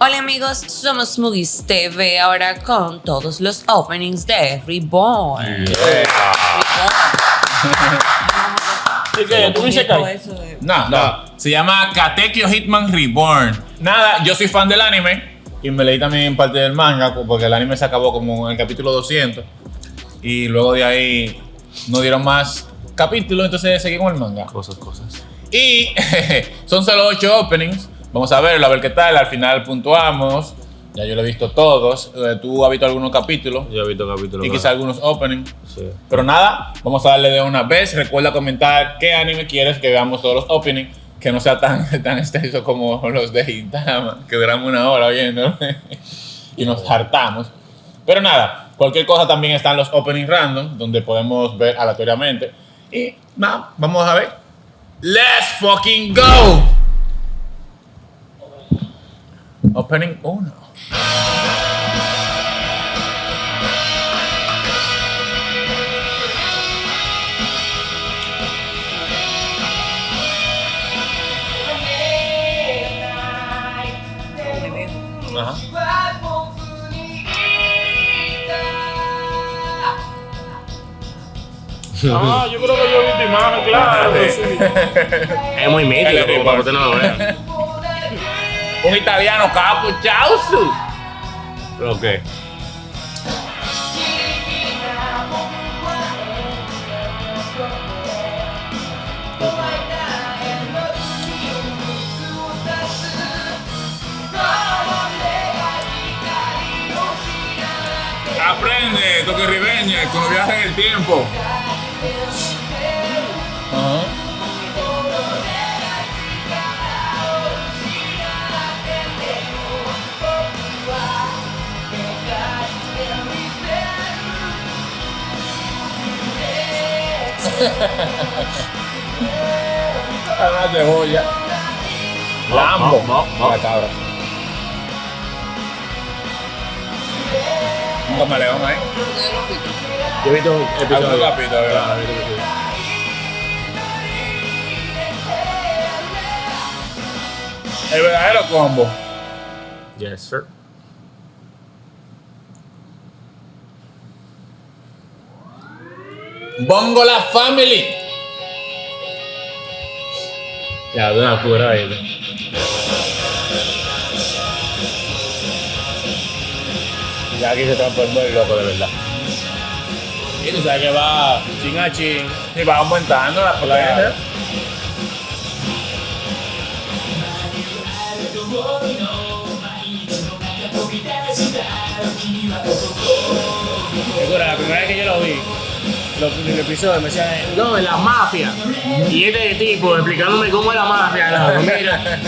Hola amigos, somos Smooggies TV, ahora con todos los openings de Reborn. ¿Y qué? ¿Tú dices que? No. Se llama Katekyo Hitman Reborn. Nada, yo soy fan del anime y me leí también parte del manga porque el anime se acabó como en el capítulo 200 y luego de ahí no dieron más capítulos, entonces seguí con el manga. Cosas. Y son solo 8 openings. Vamos a verlo, a ver qué tal. Al final puntuamos. Ya yo lo he visto todos. Tú has visto algunos capítulos. Yo he visto capítulos. Y quizá algunos openings. Sí. Pero nada, vamos a darle de una vez. Recuerda comentar qué anime quieres que veamos todos los openings. Que no sea tan extenso como los de Gintama, que duramos una hora oyendo y nos hartamos. Pero nada, cualquier cosa también están los openings random, donde podemos ver aleatoriamente. Y nada, vamos a ver. ¡Let's fucking go! Opening 1. Ajá. Ah, yo creo que yo he visto imagen, claro. Sí. Es muy mítico, como para que usted no lo vea. Un italiano capuchausu. Ok. Aprende, toque ribeña, con los viajes en el tiempo. Ajá. Una cebolla. Lambo. La cabra. Un camaleón ahí. Yo he visto un episodio. Algunos capítulos, ¿verdad? Claro, he visto episodios. El verdadero combo. Yes, sir. Bongo la Family. Ya, de una pura ahí. Ya aquí se transformó el loco de verdad. Y tú sabes que va chin a chin. Y va aumentando la pelea. Recuerda, la primera vez que yo lo vi, el episodio me decían, no, es la mafia. Y este tipo explicándome cómo es la mafia, no, mira,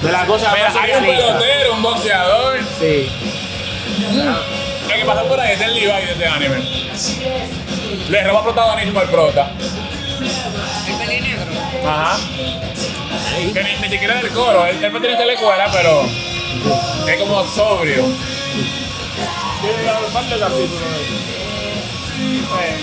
de la cosa Mira, más hay un realista. pelotero, un boxeador. Sí. El que pasó por ahí es el Levi de este anime. Le roba protagonismo al prota. El peli negro. Ajá. Que ni siquiera del coro. Él pertenece a la escuela, pero es como sobrio.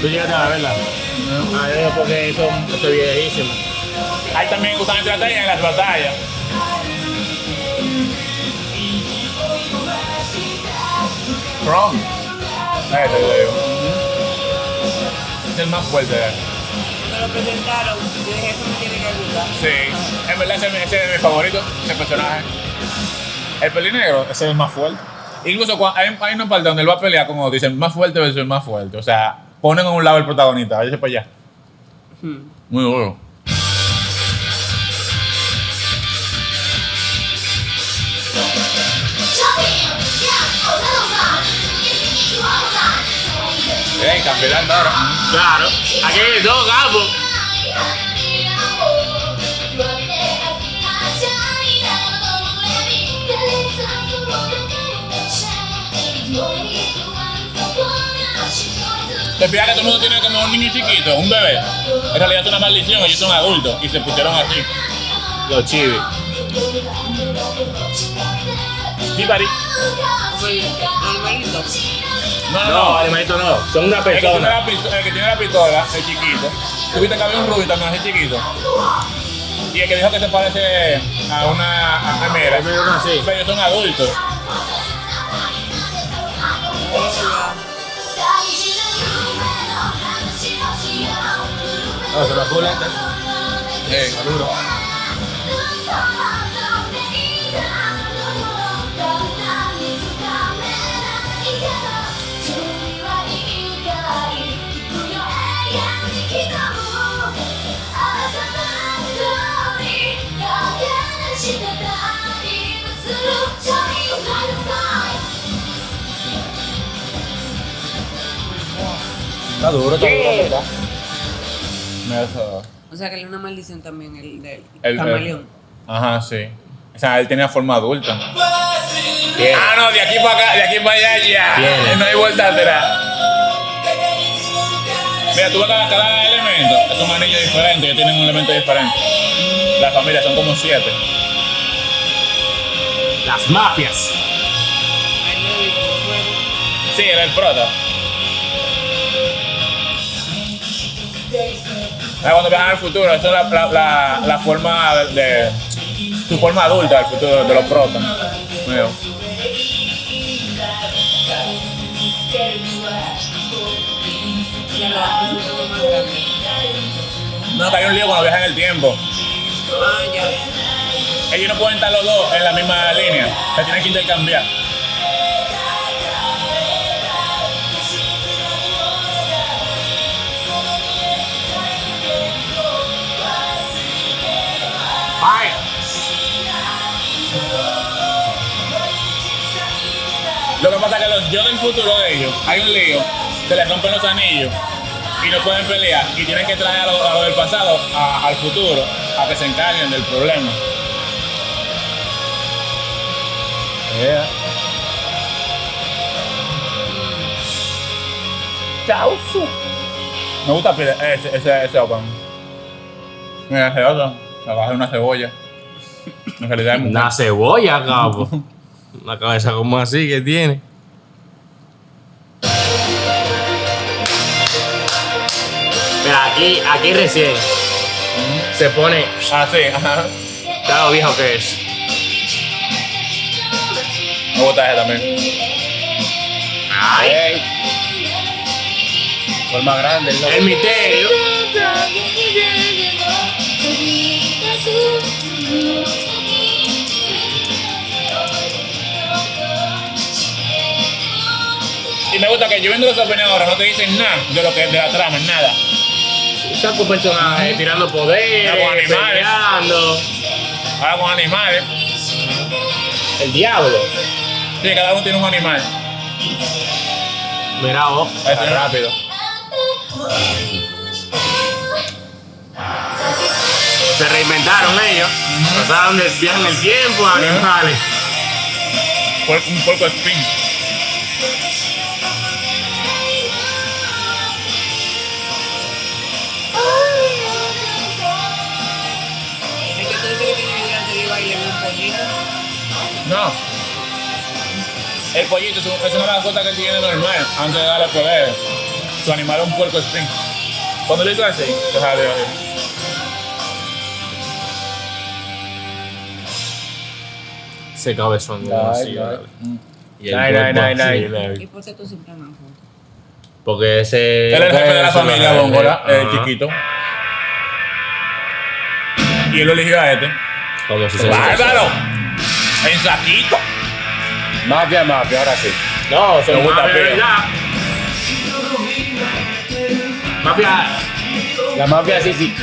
¿Tú llegaste a verla? Ah, yo digo porque eso es viejísimo. Ahí también usan estrategia en las batallas. From. Ese le digo. Es el más fuerte. Me lo presentaron, yo dije, eso me tiene que gustar. Sí. En verdad ese es mi favorito, ese personaje. El pelinegro, ese es el más fuerte. Incluso hay una parte donde él va a pelear, como dicen, más fuerte versus el más fuerte. O sea, ponen a un lado el protagonista, váyase para allá. Muy duro. Ey, campeón ahora. Claro, aquí hay dos gabos. Te fijas que todo el mundo tiene como un niño chiquito, un bebé. En realidad es una maldición, ellos son adultos y se pusieron así. Los chivis. Sí, Pari. Normalito. No. animalito no. Son una El que tiene persona. el que tiene la pistola, el chiquito. ¿Tuviste que había un rubio también así chiquito? Y el que dijo que se parece a una enfermera, Sí. pero ellos son adultos. No, se lo fue lenta. Maduro. Está duro, ¿verdad? Eso. O sea que él es una maldición también, el del El- camaleón. Ajá, sí. O sea, él tenía forma adulta. Tiene. Ah, no, de aquí para acá, de aquí para allá ya. Tiene. No hay vuelta atrás. Mira, tú ves que cada elemento es un anillo diferente, ellos tienen un elemento diferente. Las familias son como 7. Las mafias. Sí, era el prota. Ah, cuando viajan al futuro, esa es la forma de su forma adulta del futuro de los protas. Mira. No, que hay un lío cuando viajan en el tiempo. Ah, ya. Ellos no pueden estar los dos en la misma línea, se tienen que intercambiar. Fire. Lo que pasa es que los yo del futuro de ellos, hay un lío, se les rompen los anillos y no pueden pelear y tienen que traer a lo del pasado al futuro a que se encarguen del problema. Yeah. Chausu. Me gusta ese open. Mira, ese otro, se agarra una cebolla. En realidad es mujer. Una cebolla, cabo. Una cabeza como así que tiene. Mira, aquí recién se pone. Ah, sí, ajá. Claro, viejo que es. Me gusta ese también. Ay, Forma grande, el loco. el misterio. Y me gusta que yo viendo los opiniones ahora no te dicen nada de lo que de la trama, nada. Saco personajes tirando poderes, Con animales. peleando. Ahora con animales. El diablo. Sí, cada uno tiene un animal. Mira vos. Eso es rápido. Se reinventaron ellos. Pasaron del viaje en el tiempo a animales. Un puerco spin. Es que tú dices que tiene que seguir bailando un pollito. No. El pollito es una mascota que él tiene normal antes de darle poder. Su animal es un puerco spin. Cuando le hizo así, déjale ahí. Ese cabezón. Ay, así, ay. dale. Y el Ay, cuerpo ay, así, ay. dale. ¿Y por qué tú siempre andas juntos? Porque ese. Él es el jefe de la ese familia, es el Bongola, jefe. el Ajá. chiquito. Y él lo eligió a este. Como si se ¡Bárbaro! En saquito. Mafia, ahora sí. No, Me son gusta, mafia de pero- verdad. Mafia. La mafia sí, sí.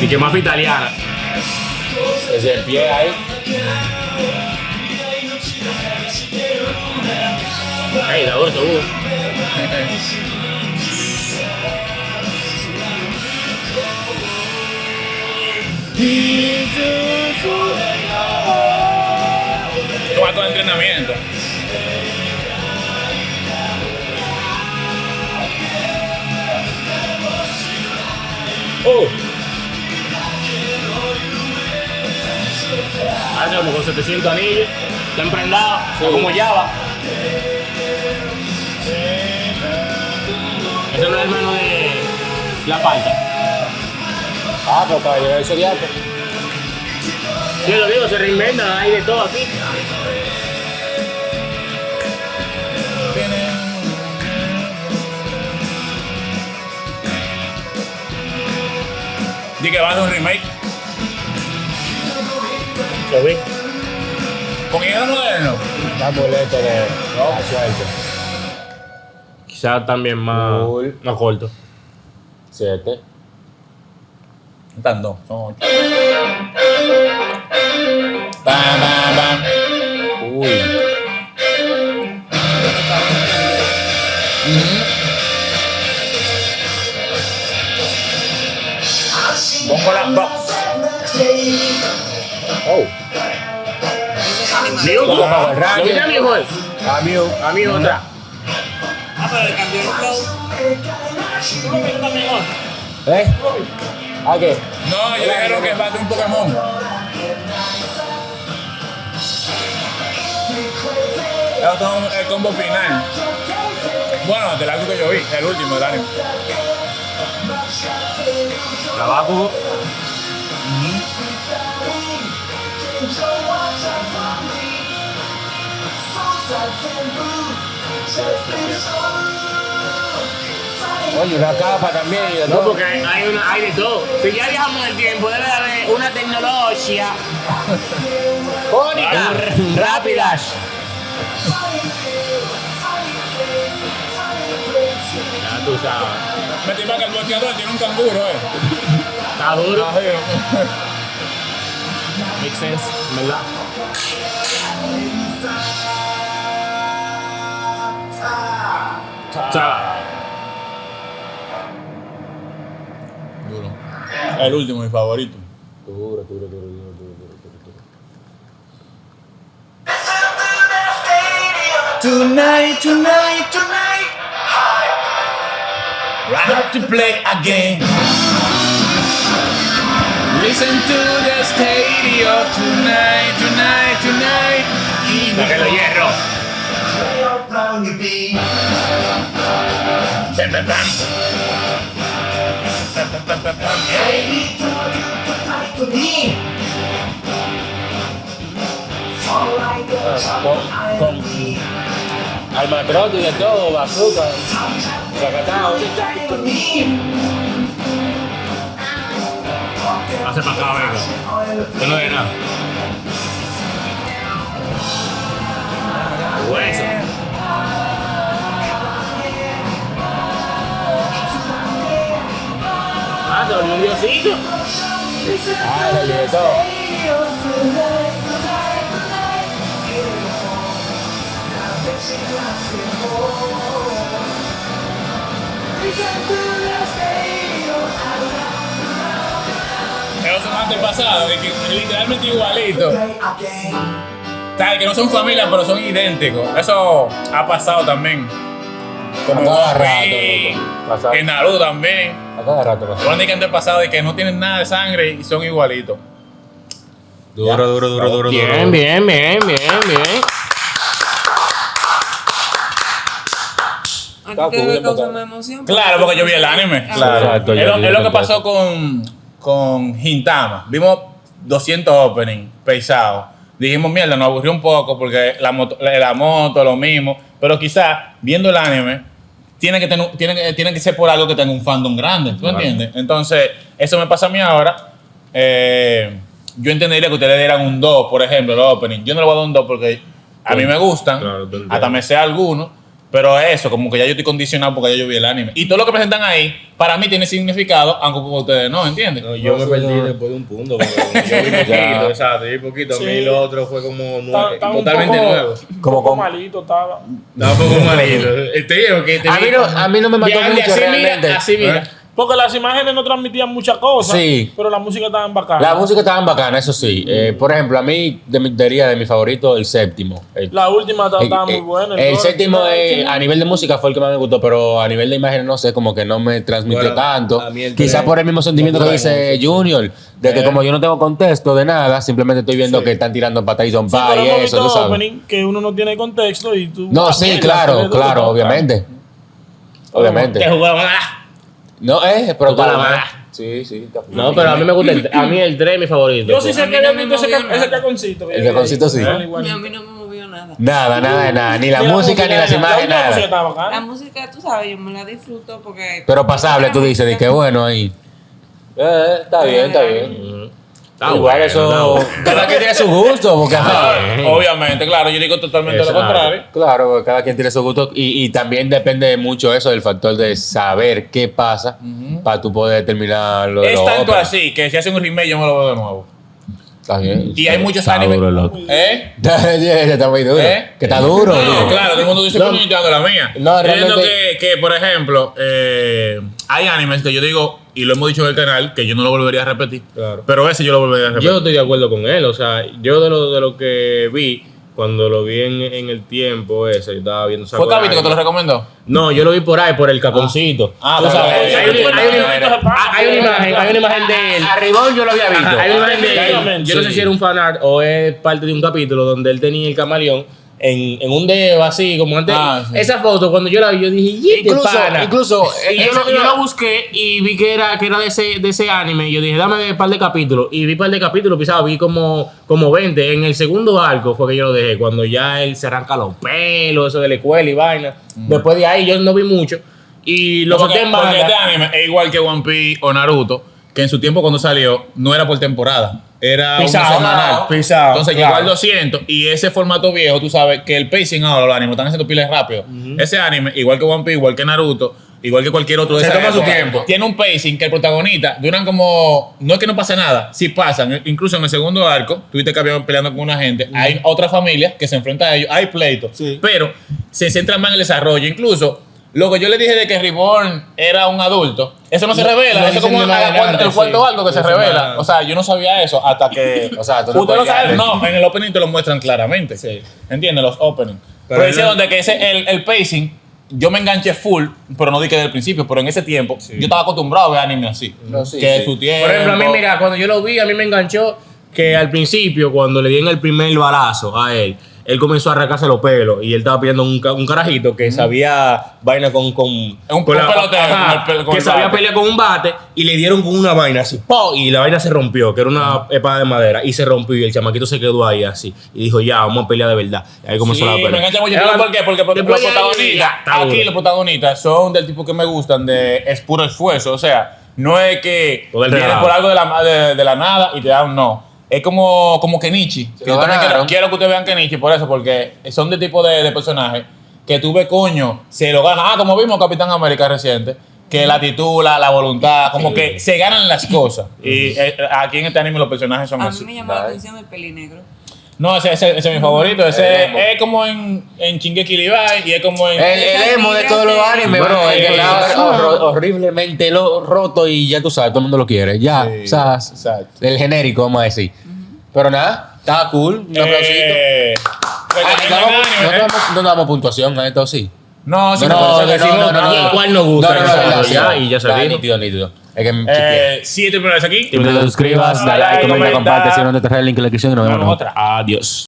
Y que mafia italiana. Desde el pie ahí. Ey, da gusto, Toma todo entrenamiento. Hace como con 700 anillos. Está emprendado. Está como Java. Ese no es hermano de La Palta. Ah, pero caballero del Zodiaco. Yo lo digo, se reinventan, hay de todo aquí. Di que va a hacer un remake. Lo vi. Con Ingeniero Moderno. La muleta de la suerte. Quizás también más, Cool. más corto. 7. Están dos, son 8. Bam, bam, bam. Uy. Pongo la box. Oh. Digo, Vamos a ver, ¿lo viste a mi hijo? Amigo. A mí otra. Ah, pero le cambió el flow. ¿Eh? ¿A qué? No, yo dijeron que va a ser un Pokémon. Esos son el combo final. Bueno, del algo que yo vi, el último del anime. La Bakugo. Oye, una capa también y de No, todo. porque hay de todo. Si ya viajamos en el tiempo, debe haber una tecnología única, rápida. Ya tú sabes. Me tira que el bloqueador tiene un canguro, Está duro. Make sense, ¿verdad? Chao. Duro. El último, mi favorito. Duro. Tonight. Right to play again. Listen to the stereo tonight. Que lo hierro. Bam, bam, bam. Bam, bam, bam, bam. Con almatrote y de todo, bazooka, sacatao. Hace para acá, venga. Que no de nada. Hueso. Ah, te volvió un diosito. Ay, de todo. Esos son antepasados, de que literalmente igualitos. ¿Sabes? Que no son familias, pero son idénticos. Eso ha pasado también. Como A cada Goku, rato, loco. en Naruto también. A cada rato pasa. Los únicos antepasados de que no tienen nada de sangre y son igualitos. Duro. Bien. ¿A ti te causa más emoción? Claro, porque yo vi el anime. Claro. Exacto, Es yo lo, vi es lo que el pasó con Gintama. Vimos 200 openings pesados. Dijimos, mierda, nos aburrió un poco porque la moto, lo mismo. Pero quizás, viendo el anime, tiene que ser por algo que tenga un fandom grande. ¿Tú entiendes? Entonces, eso me pasa a mí ahora. Yo entendería que ustedes le dieran un 2, por ejemplo, el opening. Yo no le voy a dar un 2 porque a mí me gustan. Claro, te entiendo. Hasta me sé algunos. Pero eso, como que ya yo estoy condicionado porque ya yo vi el anime. Y todo lo que presentan ahí, para mí tiene significado, aunque para ustedes no, ¿entienden? No, yo me perdí después de un punto. Porque yo vi poquito, exacto. Yo vi poquito. A mí lo otro fue como Está un totalmente poco- nuevo. Como un poco con- malito estaba. Estaba un poco malito. Te digo que te A vi- mí no me mató Llegan de mucho así, realmente. mira, así, mira. Porque las imágenes no transmitían muchas cosas, Sí. pero la música estaba bacana. La música estaba bacana, eso sí. Por ejemplo, a mí diría de mi favorito el séptimo. La última estaba muy buena. El coro, séptimo sí. a nivel de música fue el que más me gustó, pero a nivel de imágenes no sé, como que no me transmitió Bueno, tanto. a mí el Quizás tres- por el mismo sentimiento que dice Junior, de que como yo no tengo contexto de nada, simplemente estoy viendo que están tirando para Tyson Sí, pero Pie y hemos eso, tú visto sabes. opening que uno no tiene contexto y tú... No, sí, claro, obviamente. Obviamente. Te jugaban a No, pero Tú para la Sí, sí. No, pero a mí me gusta a mí el 3 es mi favorito. Yo sí sé A mí que no había me visto movió ese nada. caconcito. El caconcito sí. Igual, A igual. mí no me movió nada. Nada, nada. Ni la música, ni las imágenes, La música nada. estaba La bacana. música, tú sabes, yo me la disfruto porque... Pero pasable, tú dices, de que bueno ahí. Está bien, está bien. Está Igual bueno, está eso, bueno. cada quien tiene su gusto, porque ajá, Obviamente, claro, yo digo totalmente Exacto. lo contrario. claro, porque cada quien tiene su gusto y también depende mucho eso del factor de saber qué pasa para tú poder determinar lo de Es lo tanto otro. así que si hacen un remake yo me lo veo de nuevo. Está bien. Y hay muchos Está animes. duro, loco. ¿Eh? Está muy duro. ¿Eh? Que está duro. No, digo. claro, todo el mundo dice No. que yo estoy dando la mía. No, Yo entiendo realmente- que, por ejemplo, hay animes que yo digo, y lo hemos dicho en el canal, que yo no lo volvería a repetir. Claro. Pero ese yo lo volvería a repetir. Yo estoy de acuerdo con él, o sea, yo de lo que vi, cuando lo vi en el tiempo ese, yo estaba viendo ¿Fue Cabito que te lo recomendó? No, yo lo vi por ahí, por el caconcito. Tú sabes. Hay una imagen de él. A Ribón yo lo había visto. Ajá, hay una imagen de él. Efectivamente, Yo no sé sí. si era un fanart o es parte de un capítulo donde él tenía el camaleón en un dedo así, como antes. Ah, sí. Esa foto, cuando yo la vi, yo dije, "Ye, de pana". Incluso Y yo lo busqué y vi que era de ese anime. Y yo dije, dame un par de capítulos. Y vi un par de capítulos, pisado, vi como 20. En el segundo arco fue que yo lo dejé, cuando ya él se arranca los pelos, eso de la escuela y vaina. Después de ahí yo no vi mucho. Y lo Porque, solté en porque manga. este anime es igual que One Piece o Naruto, que en su tiempo cuando salió no era por temporada, era Pisado, una semanal. pisado, Entonces claro. llegó al 200 y ese formato viejo, tú sabes que el pacing ahora, los animes están haciendo pilas rápido. Ese anime, igual que One Piece, igual que Naruto, igual que cualquier otro de Se esa toma su época, tiempo. tiene un pacing que el protagonista duran como, no es que no pase nada, sí pasan, incluso en el segundo arco, tuviste que habían peleando con una gente, hay otra familia que se enfrenta a ellos, hay pleitos, pero se centran más en el desarrollo, incluso lo que yo le dije de que Reborn era un adulto, eso no se revela, no eso es como dicen de más el adelante, cuarto sí. algo que se Eso revela. más- O sea, yo no sabía eso hasta que. O sea, tú no usted lo puedes sabe. ya- No, en el opening te lo muestran claramente. Sí. ¿Entiendes? Los openings. Pero Pero dice no- donde que el pacing, yo me enganché full, pero no dije desde el principio. Pero en ese tiempo, yo estaba acostumbrado a ver anime así. No, sí, que sí. su tiempo. Por ejemplo, a mí, mira, cuando yo lo vi, a mí me enganchó que al principio, cuando le dieron el primer balazo a él comenzó a arrancarse los pelos y él estaba pidiendo un carajito que sabía vaina con un la- pelotero, ajá, con que el sabía bate. pelear con un bate y le dieron con una vaina así, ¡pum! Y la vaina se rompió, que era una espada de madera y se rompió y el chamaquito se quedó ahí así y dijo, ya, vamos a pelear de verdad. Y ahí comenzó Sí, la pelea. me engancha mucho. Era- ¿Por qué? Porque los después de ahí, protagonistas, ya, está aquí duro. los protagonistas son del tipo que me gustan, es puro esfuerzo. O sea, no es que Todo el vienen relajo. por algo de la nada y te dan no. Es como Kenichi. Que yo lo también ganaron. quiero que ustedes vean Kenichi por eso, porque son de tipo de personajes que tú ves, coño, se lo ganan. Ah, como vimos Capitán América reciente, que la actitud, la voluntad, como que se ganan las cosas. Y aquí en este anime los personajes son A mí así. me llama la atención el pelinegro. No, ese es mi favorito. Ese es como en Shingeki Levi y es como en. El emo de todos los animes, Bueno, bro. El que sí. está horriblemente roto y ya tú sabes, todo el mundo lo quiere. Ya, Sí, o sea, exacto. el genérico, vamos a decir. Pero nada, estaba cool. Un aplausito. No damos puntuación a esto, sí. No, sí, No, no, decimos cuál nos gusta, verdad, ya, sí. y ya se Está vino. nítido, nítido. Es que chequeé. 7 primeras aquí. Te suscribas, dale like, comenta, comparte, si no te trae el link en la descripción y nos vemos en otra. Adiós.